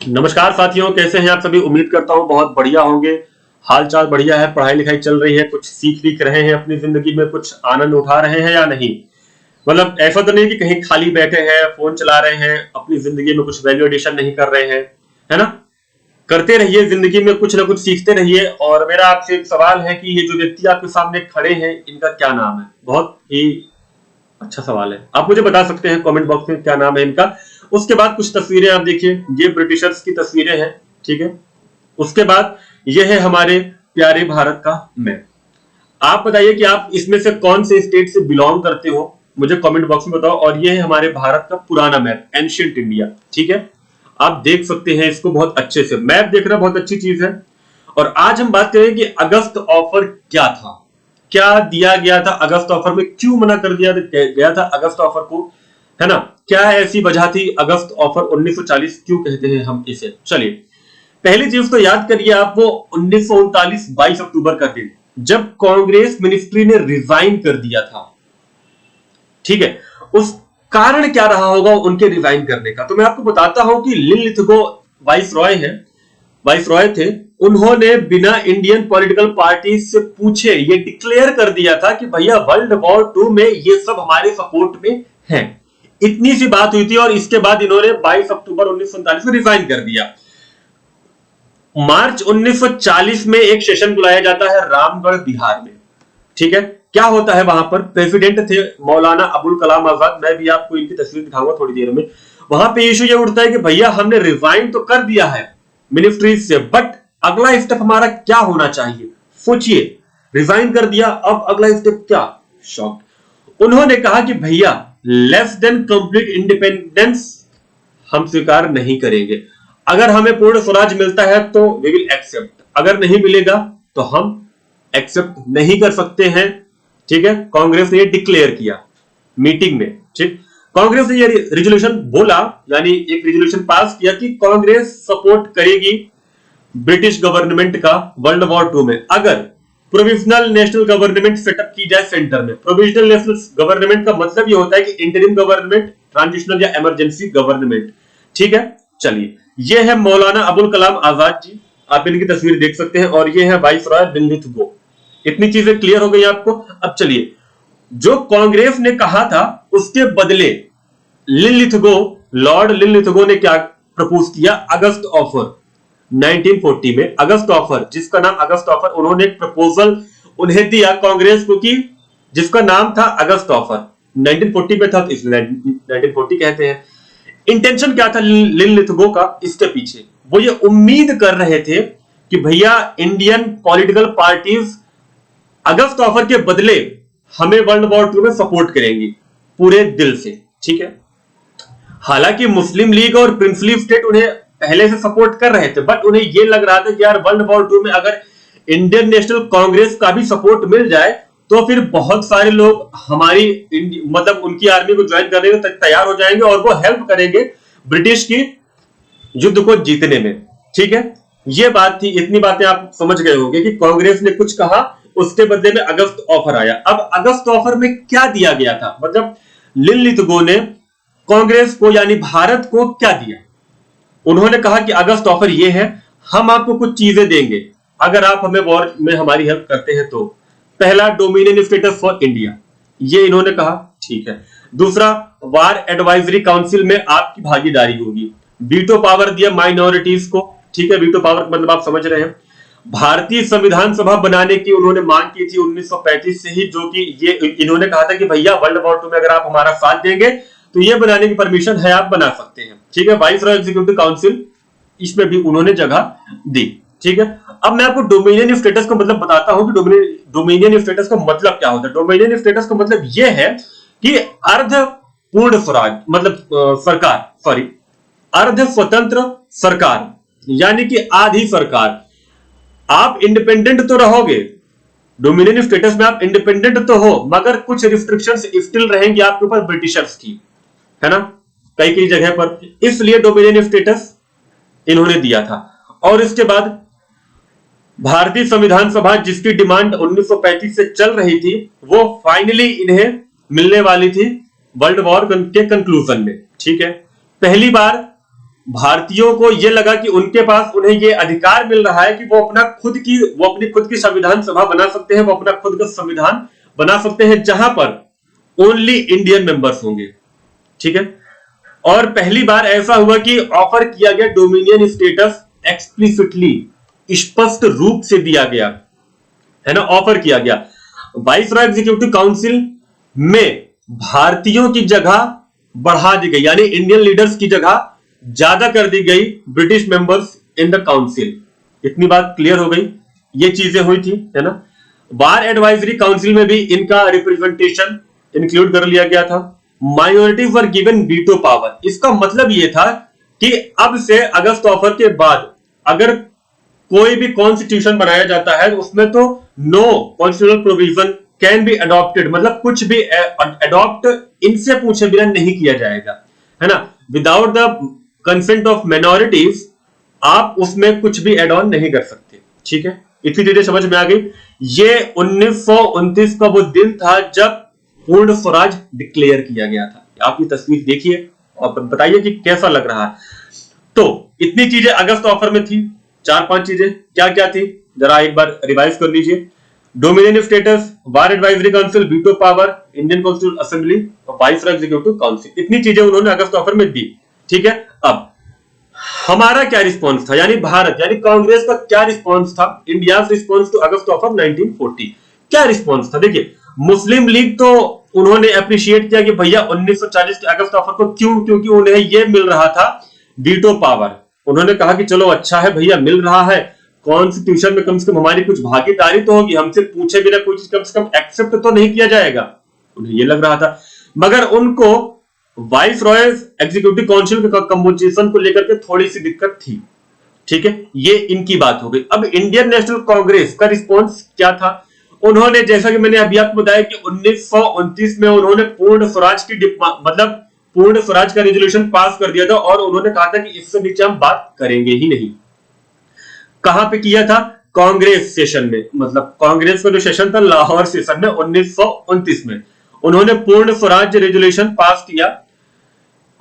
नमस्कार साथियों, कैसे हैं आप सभी। उम्मीद करता हूं बहुत बढ़िया होंगे। हाल चाल बढ़िया है, पढ़ाई लिखाई चल रही है, कुछ सीख रहे हैं अपनी जिंदगी में, कुछ आनंद उठा रहे हैं या नहीं। मतलब ऐसा तो नहीं कि कहीं खाली बैठे हैं, फोन चला रहे हैं, अपनी जिंदगी में कुछ वैल्यू एडिशन नहीं कर रहे हैं, है ना। करते रहिए, जिंदगी में कुछ ना कुछ सीखते रहिए। और मेरा आपसे एक सवाल है कि ये जो व्यक्ति आपके सामने खड़े हैं, इनका क्या नाम है। बहुत ही अच्छा सवाल है, आप मुझे बता सकते हैं कमेंट बॉक्स में क्या नाम है इनका। उसके बाद कुछ तस्वीरें आप देखिए, ये ब्रिटिशर्स की तस्वीरें हैं, ठीक है। उसके बाद ये है हमारे प्यारे भारत का मैप। आप बताइए कि आप इसमें से कौन से स्टेट से बिलोंग करते हो, मुझे कमेंट बॉक्स में बताओ। और ये है हमारे भारत का पुराना मैप, एंशियंट इंडिया, ठीक है। आप देख सकते हैं इसको बहुत अच्छे से, मैप देखना बहुत अच्छी चीज है। और आज हम बात करें कि अगस्त ऑफर क्या था, क्या दिया गया था अगस्त ऑफर में, क्यों मना कर दिया गया था अगस्त ऑफर को, है ना। क्या ऐसी वजह थी, अगस्त ऑफर 1940 क्यों कहते हैं हम इसे। चलिए पहली चीज तो याद करिए आप, वो 1939 22 अक्टूबर का दिन, जब कांग्रेस मिनिस्ट्री ने रिजाइन कर दिया था, ठीक है। उस कारण क्या रहा होगा उनके रिजाइन करने का, तो मैं आपको बताता हूं कि लिनलिथगो वाइस रॉय है, वाइस रॉय थे। उन्होंने बिना इंडियन पॉलिटिकल पार्टी से पूछे ये डिक्लेयर कर दिया था कि भैया वर्ल्ड वॉर 2 में ये सब हमारे सपोर्ट में है। इतनी सी बात हुई थी और इसके बाद इन्होंने 22 अक्टूबर 1947 में रिजाइन कर दिया। मार्च 1940 में एक सेशन बुलाया जाता है रामगढ़ बिहार में, ठीक है। क्या होता है वहां पर, प्रेसिडेंट थे मौलाना अबुल कलाम आजाद, मैं भी आपको इनकी तस्वीर दिखाऊंगा थोड़ी देर में। वहां पे इशू ये उठता है कि भैया हमने रिजाइन तो कर दिया है मिनिस्ट्री से, बट अगला स्टेप हमारा क्या होना चाहिए। सोचिए, रिजाइन कर दिया, अब अगला स्टेप क्या। शॉक। उन्होंने कहा कि भैया लेस देन कंप्लीट इंडिपेंडेंस हम स्वीकार नहीं करेंगे। अगर हमें पूर्ण स्वराज मिलता है तो वी विल एक्सेप्ट, अगर नहीं मिलेगा तो हम एक्सेप्ट नहीं कर सकते हैं, ठीक है। कांग्रेस ने ये डिक्लेयर किया मीटिंग में, ठीक। कांग्रेस ने ये रिजोल्यूशन बोला, यानी एक रिजोल्यूशन पास किया कि कांग्रेस सपोर्ट करेगी ब्रिटिश गवर्नमेंट का वर्ल्ड वॉर 2 में, अगर प्रोविजनल नेशनल गवर्नमेंट सेटअप की जाए सेंटर में। प्रोविजनल नेशनल गवर्नमेंट का मतलब ये होता है कि इंटरिम गवर्नमेंट, ट्रांजिशनल या इमरजेंसी गवर्नमेंट, ठीक है। चलिए, ये है मौलाना अबुल कलाम आजाद जी, आप इनकी तस्वीर देख सकते हैं, और ये है वाइस रॉय लिनलिथगो। इतनी चीजें क्लियर हो गई आपको। अब चलिए, जो कांग्रेस ने कहा था उसके बदले लिनलिथगो, लॉर्ड लिनलिथगो ने क्या प्रपोज किया, अगस्त ऑफर 1940 में। अगस्त ऑफर, जिसका नाम अगस्त ऑफर, उन्होंने एक प्रपोजल उन्हें दिया कांग्रेस को कि जिसका नाम था अगस्त ऑफर, 1940 में था तो इसलिए 1940 कहते हैं। इंटेंशन क्या था लिनलिथगो का इसके पीछे, वो ये उम्मीद कर रहे थे कि भैया इंडियन पॉलिटिकल पार्टीज अगस्त ऑफर के बदले हमें वर्ल्ड वॉर 2 में सपोर्ट करेंगी पूरे दिल से, ठीक है। हालांकि मुस्लिम लीग और प्रिंसली स्टेट उन्हें पहले से सपोर्ट कर रहे थे, बट उन्हें यह लग रहा था कि यार वर्ल्ड वॉर 2 में अगर इंडियन नेशनल कांग्रेस का भी सपोर्ट मिल जाए तो फिर बहुत सारे लोग हमारी मतलब उनकी आर्मी को ज्वाइन करने को तैयार हो जाएंगे और वो हेल्प करेंगे ब्रिटिश की युद्ध को जीतने में, ठीक है। ये बात थी, इतनी बातें आप समझ गए होंगे कि कांग्रेस ने कुछ कहा, उसके बदले में अगस्त ऑफर आया। अब अगस्त ऑफर में क्या दिया गया था, मतलब लिनलिथगो ने कांग्रेस को यानी भारत को क्या दिया। उन्होंने कहा कि अगस्त ऑफर ये है, हम आपको कुछ चीजें देंगे अगर आप हमें वॉर में हमारी हेल्प करते हैं तो। पहला, डोमिनियन स्टेटस फॉर इंडिया, ये इन्होंने कहा, ठीक है। दूसरा, वार एडवाइजरी काउंसिल में आपकी भागीदारी होगी। वीटो पावर दिया माइनॉरिटीज को, ठीक है। वीटो पावर मतलब आप समझ रहे हैं। भारतीय संविधान सभा बनाने की उन्होंने मांग की थी 1935 से ही, जो कि ये इन्होंने कहा था कि भैया वर्ल्ड वॉर 2 में अगर आप हमारा साथ देंगे तो ये बनाने की परमिशन है, आप बना सकते हैं, ठीक है। वाइस रॉय एग्जीक्यूटिव काउंसिल, इसमें भी उन्होंने जगह दी, ठीक है। अब मैं आपको डोमिनियन स्टेटस का मतलब बताता हूं कि डोमिनियन स्टेटस का मतलब क्या होता है। डोमिनियन स्टेटस का मतलब यह है कि अर्ध पूर्ण स्वराज, मतलब सरकार, सॉरी, अर्ध स्वतंत्र सरकार, यानी कि आधी सरकार। आप इंडिपेंडेंट तो रहोगे, डोमिनियन स्टेटस में आप इंडिपेंडेंट तो हो, मगर कुछ रिस्ट्रिक्शंस स्टिल रहेंगी आपके ऊपर ब्रिटिशर्स की, है ना, कई कई जगह पर। इसलिए डोमिनियन स्टेटस इन्होंने दिया था। और इसके बाद भारतीय संविधान सभा, जिसकी डिमांड 1935 से चल रही थी, वो फाइनली इन्हें मिलने वाली थी वर्ल्ड वॉर के कंक्लूजन में, ठीक है। पहली बार भारतीयों को ये लगा कि उनके पास उन्हें ये अधिकार मिल रहा है कि वो अपनी खुद की संविधान सभा बना सकते हैं, वो अपना खुद का संविधान बना सकते हैं जहां पर ओनली इंडियन मेंबर्स होंगे। ठीक है, और पहली बार ऐसा हुआ कि ऑफर किया गया डोमिनियन स्टेटस एक्सप्लिसिटली, स्पष्ट रूप से दिया गया है ना, ऑफर किया गया। वाइसरॉय एग्जीक्यूटिव काउंसिल में भारतीयों की जगह बढ़ा दी गई, यानी इंडियन लीडर्स की जगह ज्यादा कर दी गई British members in the council. इतनी बात क्लियर हो गई, ये चीजें हुई थी, है ना। बार एडवाइजरी काउंसिल में भी इनका रिप्रेजेंटेशन इंक्लूड कर लिया गया था। Minority were given veto power. इसका मतलब यह था कि अब से अगस्त ऑफर के बाद अगर कोई भी कॉन्स्टिट्यूशन बनाया जाता है उसमें तो no constitutional provision can be adopted, मतलब कुछ भी अडॉप्ट इनसे पूछे बिना नहीं किया जाएगा, है ना। Without the consent of minorities आप उसमें कुछ भी एड ऑन नहीं कर सकते। ठीक है, इतनी चीजें समझ में आ गई। ये 1929 का वो दिन था जब पूर्ण स्वराज डिक्लेयर किया गया था। आप ये तस्वीर देखिए और बताइए कि कैसा लग रहा है। तो इतनी चीजें अगस्त ऑफर में थी। 4-5 चीजें क्या क्या थी जरा एक बार रिवाइज कर लीजिए। Dominion status, war advisory council, veto power, Indian constitution assembly और वाइसरॉय एग्जीक्यूटिव काउंसिल, इतनी चीजें उन्होंने अगस्त ऑफर में दी। ठीक है, अब हमारा क्या रिस्पॉन्स था, यानी भारत यानी कांग्रेस का क्या रिस्पॉन्स था, India response to August offer 1940 क्या रिस्पॉन्स था। देखिए, मुस्लिम लीग तो उन्होंने अप्रिशिएट किया कि भैया 1940 के अगस्त ऑफर को क्यों, क्योंकि उन्हें यह मिल रहा था वीटो पावर। उन्होंने कहा कि चलो अच्छा है भैया मिल रहा है, कॉन्स्टिट्यूशन में कम से कम हमारी कुछ भागीदारी तो होगी, हमसे पूछे बिना कोई चीज कम से कम एक्सेप्ट तो नहीं किया जाएगा, उन्हें यह लग रहा था। मगर उनको वाइस रॉय एग्जीक्यूटिव काउंसिल के कंपोजिशन को लेकर के थोड़ी सी दिक्कत थी। ठीक है, ये इनकी बात हो गई। अब इंडियन नेशनल कांग्रेस का रिस्पॉन्स क्या था। उन्होंने, जैसा कि मैंने अभी आपको बताया कि 1929 में उन्होंने पूर्ण स्वराज की मतलब पूर्ण स्वराज का रेजोल्यूशन पास कर दिया था और उन्होंने कहा था कि इससे नीचे हम बात करेंगे ही नहीं। कहां पे किया था, कांग्रेस सेशन में, मतलब कांग्रेस का जो सेशन था लाहौर सेशन में 1929 में उन्होंने पूर्ण स्वराज रेजोल्यूशन पास किया।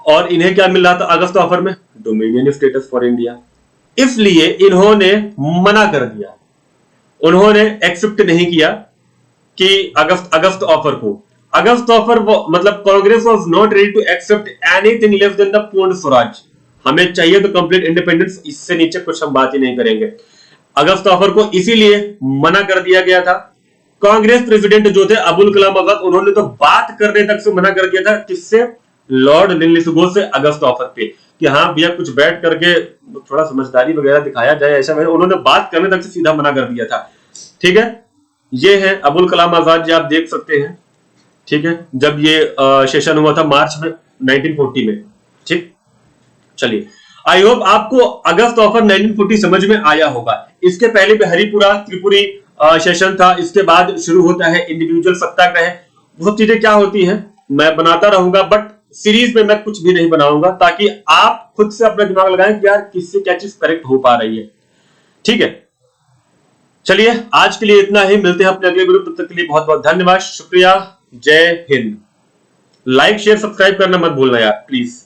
और इन्हें क्या मिल रहा था अगस्त ऑफर में, डोमिनियन स्टेटस फॉर इंडिया। इसलिए इन्होंने मना कर दिया, उन्होंने एक्सेप्ट नहीं किया कि अगस्त ऑफर को। अगस्त ऑफर मतलब Congress was not ready to accept anything less than the Purna Swaraj. हमें चाहिए तो कंप्लीट इंडिपेंडेंस, इससे नीचे कुछ हम बात ही नहीं करेंगे। अगस्त ऑफर को इसीलिए मना कर दिया गया था। कांग्रेस प्रेसिडेंट जो थे अबुल कलाम आजाद, उन्होंने तो बात करने तक से मना कर दिया था। किससे, लॉर्ड लिनलिथगो से अगस्त ऑफर पे, कि हाँ भैया कुछ बैठ करके थोड़ा समझदारी वगैरह दिखाया जाए, ऐसा उन्होंने बात करने तक से सीधा मना कर दिया था। ठीक है, ये है अबुल कलाम आजाद जी, आप देख सकते हैं। ठीक है, जब ये सेशन हुआ था मार्च में 1940 में। ठीक, चलिए, आई होप आपको अगस्त ऑफर 1940 समझ में आया होगा। इसके पहले भी हरिपुरा त्रिपुरी सेशन था, इसके बाद शुरू होता है इंडिविजुअल सत्याग्रह। वो सब चीजें क्या होती हैं मैं बनाता रहूंगा, बट सीरीज में मैं कुछ भी नहीं बनाऊंगा, ताकि आप खुद से अपना दिमाग लगाएं कि यार किससे क्या चीज करेक्ट हो पा रही है। ठीक है, चलिए आज के लिए इतना ही, मिलते हैं अपने अगले वीडियो, तब तक के लिए बहुत बहुत धन्यवाद, शुक्रिया, जय हिंद। लाइक शेयर सब्सक्राइब करना मत भूलना यार प्लीज।